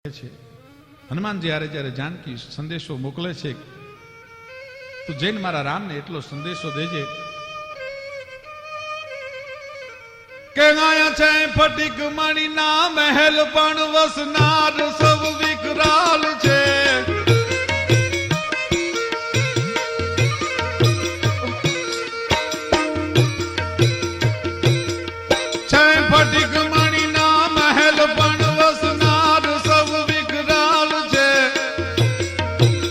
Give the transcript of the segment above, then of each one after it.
છે હનુમાનજી હારે જ્યારે જાનકી સંદેશો મોકલે છે તો જૈન મારા રામને એટલો સંદેશો દેજે કે આયા છે ફટીક મણીના મહેલ પણ વસનાર સૌ વિકરાલ છે ફટીક મણીના મહેલ પણ વસનાર સૌ વિકરાલ છે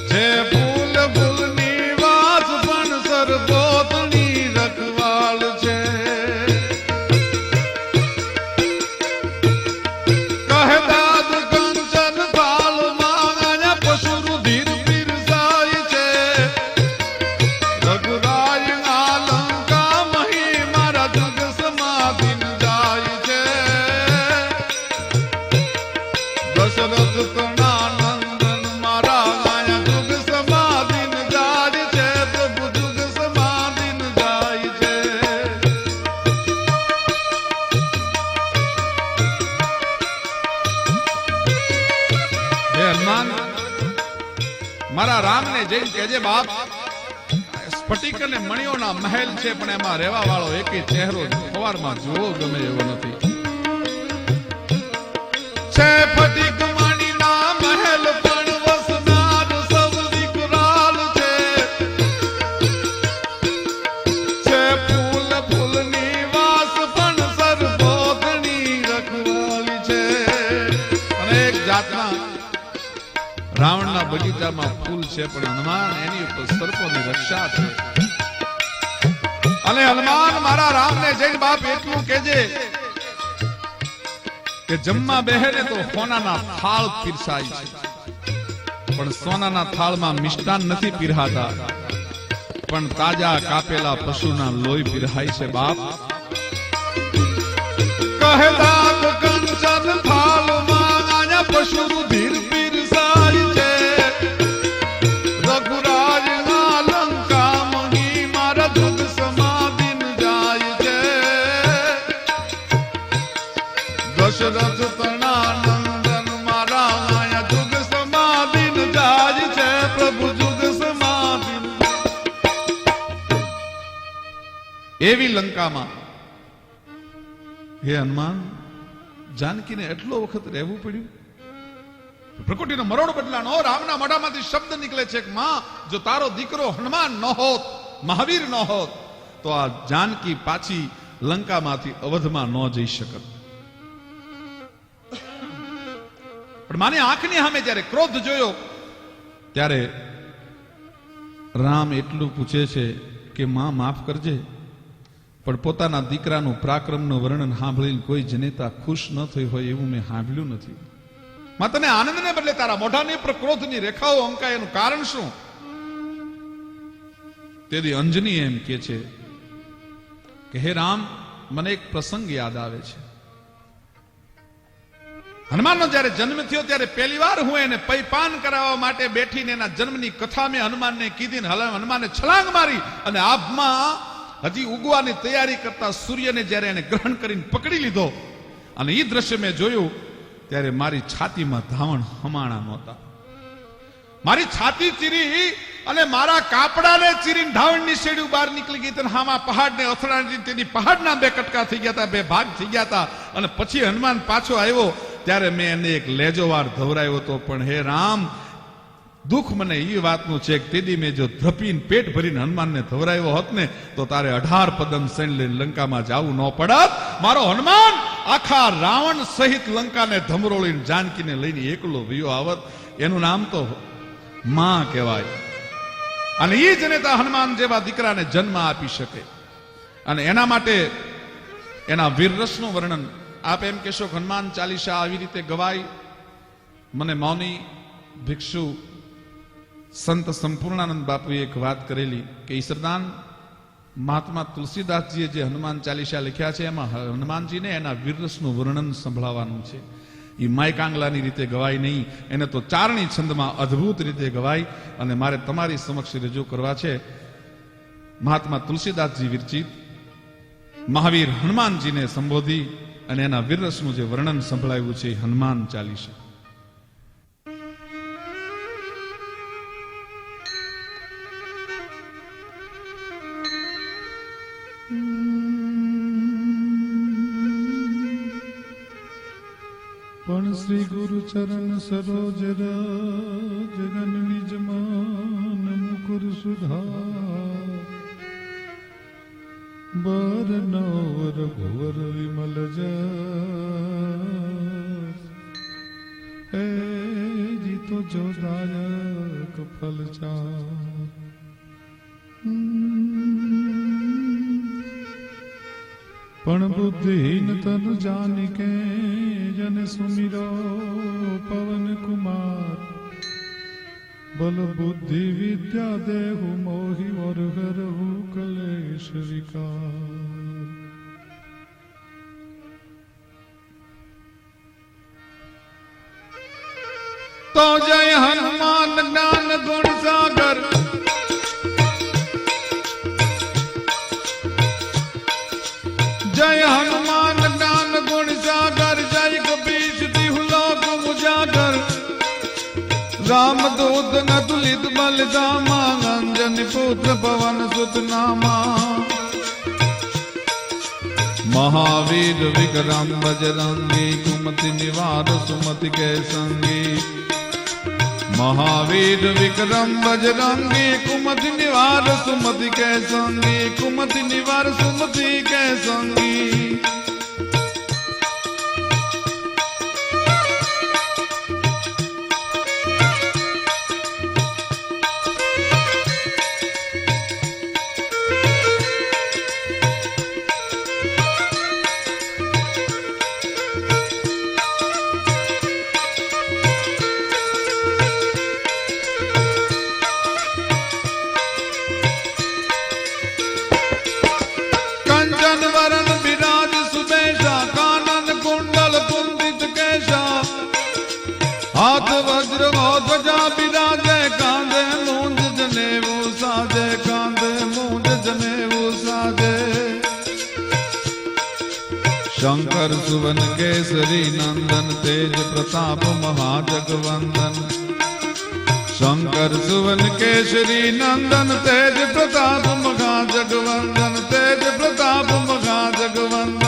જે ફૂલ ફૂલની વાસ પણ સરબોતની રખવાલ છે મારા રામને જઈને કહેજે બાપ સ્ફટિક અને મણિયોના મહેલ છે પણ એમાં રહેવા વાળો એકે ચહેરો સવારમાં જોવો ગમે એવો નથી છે ફટિક મણીના મહેલ પણ વસનાર સૌ વિકરાલ છે ફૂલ ફૂલની વાસ પણ સરબોતની રખવાલી છે અને એક જાતના રાવણના બગીચામાં ફૂલ છે પણ હનુમાન એની ઉપર સર્પોની રક્ષા છે અને હનુમાન મારા રામને જઈને બાપ એટલું કહેજે કે જમવા બેહે ને તો સોનાના થાળ પીરસાય છે પણ સોનાના થાળમાં મિષ્ટાન નથી પીરહાતા પણ તાજા કાપેલા પશુના લોહી પીરહાય છે બાપ કહેતા કંચન થાળમાં આયા પશુ ધીર પીરસાય છે રઘુરાજ ના લંકા મહી મારા દુઃખ સમાધિન જાય છે દશરથ તણા નંદન મારા આયા દુઃખ સમાધિન જાય છે પ્રભુ દુઃખ સમાધિન એવી લંકામાં હે હનુમાન જાનકીને એટલો વખત રહેવું પડ્યું પ્રકૃતિનો મરોડ બદલાનો રામના મોઢામાંથી શબ્દ નીકળે છે કે માં જો તારો દીકરો હનુમાન ન હોત મહાવીર ન હોત તો આ જાનકી પાછી લંકામાંથી અવધમાં ન જઈ શકત પણ માની આંખની સામે જ્યારે ક્રોધ જોયો ત્યારે રામ એટલું પૂછે છે કે માં માફ કરજે પણ પોતાના દીકરાનું પરાક્રમનું વર્ણન સાંભળીને કોઈ જનેતા ખુશ ન થઈ હોય એવું મેં સાંભળ્યું નથી માં તને આનંદને બદલે તારા મોઢાની પર ક્રોધની રેખાઓ અંકાય એનું કારણ શું તેથી અંજની એમ કે છે કે હે રામ મને એક પ્રસંગ યાદ આવે છે હનુમાનનો જ્યારે જન્મ થયો ત્યારે પહેલી વાર હું એને પૈપાન કરાવવા માટે બેઠીને એના જન્મની કથા મેં હનુમાનને કીધી હનુમાને છલાંગ મારી અને આભમાં હજી ઉગવાની તૈયારી કરતા સૂર્યને જ્યારે એને ગ્રહણ કરીને પકડી લીધો અને એ દ્રશ્ય મેં જોયું ત્યારે મારી છાતીમાં ધાવણ હમાણા નહોતા મારી છાતી ચીરી અને મારા કાપડાને ચીરીને ધાવણની શેડી બહાર નીકળી ગઈ હામાં પહાડને અથડાણી તેની પહાડના બે કટકા થઈ ગયા હતા બે ભાગ થઈ ગયા હતા અને પછી હનુમાન પાછો આવ્યો ત્યારે મેં એને એક લેજોવાર ધવરાયો હતો પણ હે રામ દુઃખ મને એ વાતનું છે કે તેદી મેં જો ધ્રપીને પેટ ભરીને હનુમાનને ધવરાયો હોત ને તો તારે 18 પદમ સૈન્ય લઈને લંકામાં જવું ન પડત મારો હનુમાન આખા રાવણ સહિત લંકાને ધમરોળીને જાનકીને લઈને એકલો વયો આવત એનું નામ તો માં કહેવાય અને એ જનેતા હનુમાન જેવા દીકરાને જન્મ આપી શકે અને એના માટે એના વીરરસનું વર્ણન આપ એમ કહેશો કે હનુમાન ચાલીસા આવી રીતે ગવાય મને મૌની ભિક્ષુ સંત સંપૂર્ણાનંદ બાપુએ એક વાત કરેલી કે ઈશ્વરદાન મહાત્મા તુલસીદાસજીએ જે હનુમાન ચાલીસા લખ્યા છે એમાં હનુમાનજીને એના વીરરસનું વર્ણન સંભળાવવાનું છે એ માયકાંગલાની રીતે ગવાય નહીં એને તો ચારણી છંદમાં અદ્ભુત રીતે ગવાય અને મારે તમારી સમક્ષ રજૂ કરવા છે મહાત્મા તુલસીદાસજી વિરચિત મહાવીર હનુમાનજીને સંબોધી અને એના વીરરસનું જે વર્ણન સંભળાવ્યું છે હનુમાન ચાલીસા श्री गुरु चरण सरोज राज गण निज मान मुकुर सुधार बर नवर भुवर विमल जस हे जी तो जो दायक फल चार पण बुद्धिहीन तन जानिके जन सुमिरो पवन कुमार बल बुद्धि विद्या देहु मोहि और हरहु कलेश विकार। तो जय हनुमान ज्ञान गुण सागर जय हनुमान ज्ञान गुण सागर जय कपीश तिहु लोक उजागर राम दूत अतुलित बल धामा अंजनी पुत्र पवन सुत नामा महावीर विक्रम बजरंगी कुमति निवार सुमति के संगी महावीर विक्रम बजरंगी कुमति निवार सुमति के संगी कुमति निवार सुमति के संगी। वरण विराज सुबेशा कानन कुंडल कुंदित केशा हाथ वज्र ध्वजा विराजे कांधे मूंज जनेऊ साजे कांधे मूंज जनेऊ साजे शंकर सुवन केसरी नंदन तेज प्रताप महाजगवंदन शंकर सुवन केसरी नंदन तेज प्रताप महाजगवंदन तेज प्रताप महाजगवंदन।